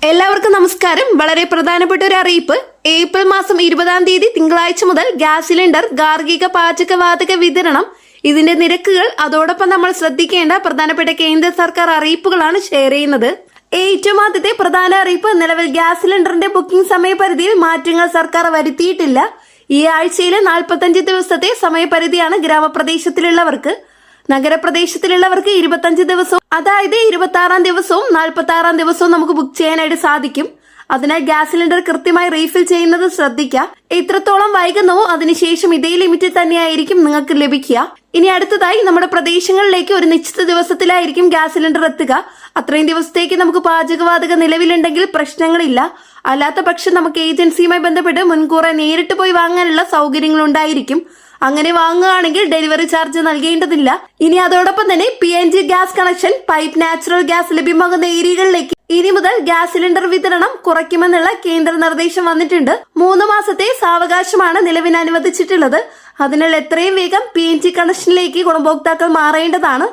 എല്ലാവർക്കും നമസ്കാരം. വളരെ പ്രധാനപ്പെട്ട ഒരു അറിയിപ്പ്. ഏപ്രിൽ മാസം 20-ാം തീയതി തിങ്കളാഴ്ച മുതൽ ഗ്യാസ് സിലിണ്ടർ, ഗാർഹിക പാചകവാതക വിതരണം, ഇതിന്റെ നിരക്കുകൾ, അതോടൊപ്പം നമ്മൾ ശ്രദ്ധിക്കേണ്ട പ്രധാനപ്പെട്ട കേന്ദ്ര സർക്കാർ അറിയിപ്പുകളാണ് ഷെയർ ചെയ്യുന്നത്. ഏറ്റവും ആദ്യത്തെ പ്രധാന അറിയിപ്പ്, നിലവിൽ ഗ്യാസ് സിലിണ്ടറിന്റെ ബുക്കിംഗ് സമയപരിധിയിൽ മാറ്റങ്ങൾ സർക്കാർ വരുത്തിയിട്ടില്ല. ഈ ആഴ്ചയിലെ 45 ദിവസത്തെ സമയപരിധിയാണ് ഗ്രാമപ്രദേശത്തിലുള്ളവർക്ക്. നഗരപ്രദേശത്തിലുള്ളവർക്ക് 25 ദിവസവും, അതായത് 26-ാം ദിവസവും 46-ാം ദിവസവും നമുക്ക് ബുക്ക് ചെയ്യാനായിട്ട് സാധിക്കും. അതിനാൽ ഗ്യാസ് സിലിണ്ടർ കൃത്യമായി റീഫിൽ ചെയ്യുന്നത് ശ്രദ്ധിക്കുക. എത്രത്തോളം വൈകുന്നവോ അതിനുശേഷം ഇതേ ലിമിറ്റിൽ തന്നെയായിരിക്കും നിങ്ങൾക്ക് ലഭിക്കുക. ഇനി അടുത്തതായി, നമ്മുടെ പ്രദേശങ്ങളിലേക്ക് ഒരു നിശ്ചിത ദിവസത്തിലായിരിക്കും ഗ്യാസ് സിലിണ്ടർ എത്തുക. അത്രയും ദിവസത്തേക്ക് നമുക്ക് പാചകവാതക നിലവിലുണ്ടെങ്കിൽ പ്രശ്നങ്ങളില്ല. അല്ലാത്ത പക്ഷം നമുക്ക് ഏജൻസിയുമായി ബന്ധപ്പെട്ട് മുൻകൂറെ നേരിട്ട് പോയി വാങ്ങാനുള്ള സൗകര്യങ്ങൾ ഉണ്ടായിരിക്കും. അങ്ങനെ വാങ്ങുകയാണെങ്കിൽ ഡെലിവറി ചാർജ് നൽകേണ്ടതില്ല. ഇനി അതോടൊപ്പം തന്നെ PNG gas connection, pipe natural gas ലഭ്യമാകുന്ന ഏരിയകളിലേക്ക് ഇനി മുതൽ ഗ്യാസ് സിലിണ്ടർ വിതരണം കുറയ്ക്കുമെന്നുള്ള കേന്ദ്ര നിർദ്ദേശം വന്നിട്ടുണ്ട്. 3 മാസത്തെ സാവകാശമാണ് നിലവിൽ അനുവദിച്ചിട്ടുള്ളത്. അതിനാൽ എത്രയും വേഗം PNG കണക്ഷനിലേക്ക് ഗുണഭോക്താക്കൾ മാറേണ്ടതാണ്.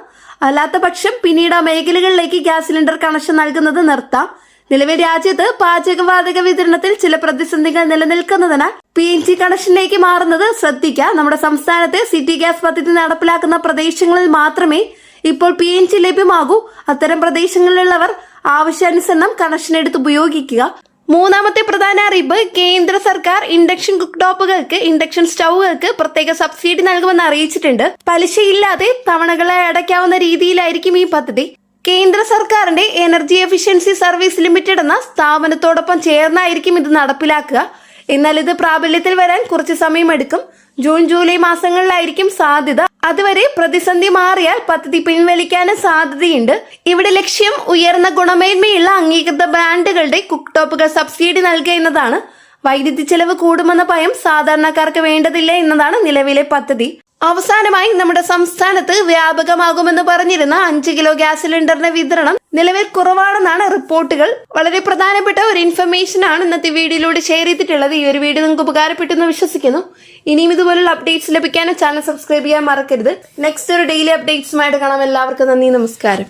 അല്ലാത്ത പക്ഷം പിന്നീട് ആ മേഖലകളിലേക്ക് ഗ്യാസ് സിലിണ്ടർ കണക്ഷൻ നൽകുന്നത് നിർത്താം. നിലവിൽ രാജ്യത്ത് പാചകവാതക വിതരണത്തിൽ ചില പ്രതിസന്ധികൾ നിലനിൽക്കുന്നതിനാൽ PNG കണക്ഷനിലേക്ക് മാറുന്നത് ശ്രദ്ധിക്കുക. നമ്മുടെ സംസ്ഥാനത്തെ സിറ്റി ഗ്യാസ് പദ്ധതി നടപ്പിലാക്കുന്ന പ്രദേശങ്ങളിൽ മാത്രമേ ഇപ്പോൾ PNG ലഭ്യമാകൂ. അത്തരം പ്രദേശങ്ങളിലുള്ളവർ ആവശ്യാനുസരണം കണക്ഷൻ എടുത്ത് ഉപയോഗിക്കുക. മൂന്നാമത്തെ പ്രധാന അറിയിപ്പ്, കേന്ദ്ര സർക്കാർ ഇൻഡക്ഷൻ കുക്ക് ടോപ്പുകൾക്ക്, ഇൻഡക്ഷൻ സ്റ്റൗകൾക്ക് പ്രത്യേക സബ്സിഡി നൽകുമെന്ന് അറിയിച്ചിട്ടുണ്ട്. പലിശയില്ലാതെ തവണകളായി അടയ്ക്കാവുന്ന രീതിയിലായിരിക്കും ഈ പദ്ധതി. കേന്ദ്ര സർക്കാരിന്റെ എനർജി എഫിഷ്യൻസി സർവീസ് ലിമിറ്റഡ് എന്ന സ്ഥാപനത്തോടൊപ്പം ചേർന്നായിരിക്കും ഇത് നടപ്പിലാക്കുക. എന്നാൽ ഇത് പ്രാബല്യത്തിൽ വരാൻ കുറച്ച് സമയമെടുക്കും. ജൂൺ ജൂലൈ മാസങ്ങളിലായിരിക്കും സാധ്യത. അതുവരെ പ്രതിസന്ധി മാറിയാൽ പദ്ധതി പിൻവലിക്കാനും സാധ്യതയുണ്ട്. ഇവിടെ ലക്ഷ്യം ഉയർന്ന ഗുണമേന്മയുള്ള അംഗീകൃത ബ്രാൻഡുകളുടെ കുക്ക് ടോപ്പുകൾ സബ്സിഡി നൽകുക എന്നതാണ്. വൈദ്യുതി ചെലവ് കൂടുമെന്ന ഭയം സാധാരണക്കാർക്ക് വേണ്ടതില്ല എന്നതാണ് നിലവിലെ പദ്ധതി. അവസാനമായി, നമ്മുടെ സംസ്ഥാനത്ത് വ്യാപകമാകുമെന്ന് പറഞ്ഞിരുന്ന 5 കിലോ ഗ്യാസ് സിലിണ്ടറിന്റെ വിതരണം നിലവിൽ കുറവാണെന്നാണ് റിപ്പോർട്ടുകൾ. വളരെ പ്രധാനപ്പെട്ട ഒരു ഇൻഫർമേഷൻ ആണ് ഇന്നത്തെ വീഡിയോയിലൂടെ ഷെയർ ചെയ്തിട്ടുള്ളത്. ഈ ഒരു വീഡിയോ നിങ്ങൾക്ക് ഉപകാരപ്പെട്ടെന്ന് വിശ്വസിക്കുന്നു. ഇനിയും ഇതുപോലുള്ള അപ്ഡേറ്റ്സ് ലഭിക്കാനും ചാനൽ സബ്സ്ക്രൈബ് ചെയ്യാൻ മറക്കരുത്. നെക്സ്റ്റ് ഒരു ഡെയിലി അപ്ഡേറ്റ്സുമായിട്ട് കാണാം. എല്ലാവർക്കും നന്ദി, നമസ്കാരം.